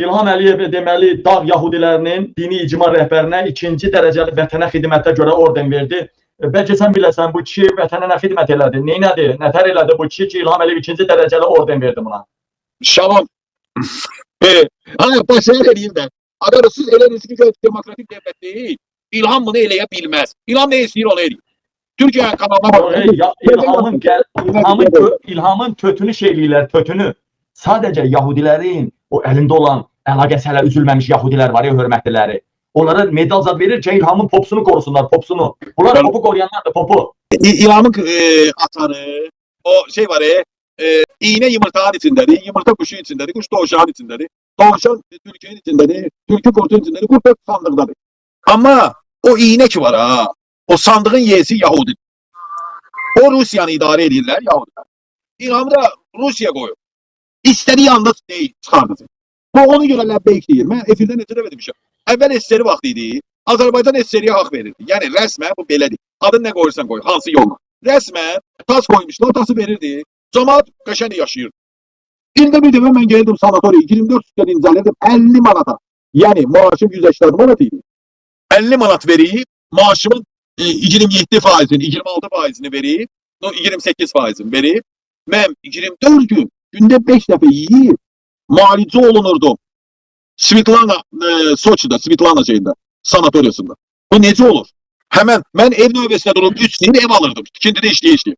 İlham Əliyev deməli Dağ Yahudilərinin dini icma rəhbərinə 2-ci dərəcəli vətənə xidmətə görə orden verdi. Bəlkə sən biləsən bu kişi vətənə nə xidmət elədi? Neynədi? Nətər elədi bu kişi ki İlham Əliyev 2-ci dərəcəli orden verdi buna? Şaban. Hani başarı edeyim de. Adamsız ele riski demokratik devlet değil. İlham bunu eleye bilmez. İlham ne istiyor onu eləyir. Türkiye kanalına bak. İlhamın tötünü şeyləyirlər, tötünü. Sadəcə Yahudilərin o əlində olan əlaqəsi hələ üzülməmiş Yahudilər var ya, hörmətliləri. Onlara medal zad verir ki İlhamın popsunu korusunlar, popsunu. Bunlar popu koruyanlar da popu. İlhamın atarı, o şey var iğne yumurtağın içindedir, yumurta kuşun içindedir, kuş doğuşağın içindedir, doğuşan Türkiye'nin içindedir, Türk'ü kurtun içindedir, kurt da sandıktadır. Ama o iğne ki var ha, o sandığın yesi Yahudi. O Rusya'nı idare edirlər Yahudiler. İlhamı da Rusya koyuyor. İstediği anda çıxardı. Bu onu görə ləbbeyk deyir. Mən efirdə necə də demişəm. Əvvəl SSR vaxtı idi. Azərbaycan SSR-yə haqq verirdi. Yəni rəsmən bu belədir. Adını nə qoyursan qoy, hansı yolla. Rəsmən tas koymuşlar, tası verirdi. Cəmaət qəşəng yaşayırdı. İldə bir dəfə mən gəldim sanatoriya 24 sütdə incələdim 50 manata. Yəni maaşım 180 manat idi. 50 manat verib, maaşımın 27%'ini, 26%'ini verib, 28%'ini verib. Mən 24 gün günde 5 dəfə yiyib, müalicə olunurdum. Svetlana, Soçi'də, Svetlana şeyində, sanatoriyasında. Bu necə olur? Həmən mən ev növbəsində durub 3 il ev alırdım. İkinci də işləyə.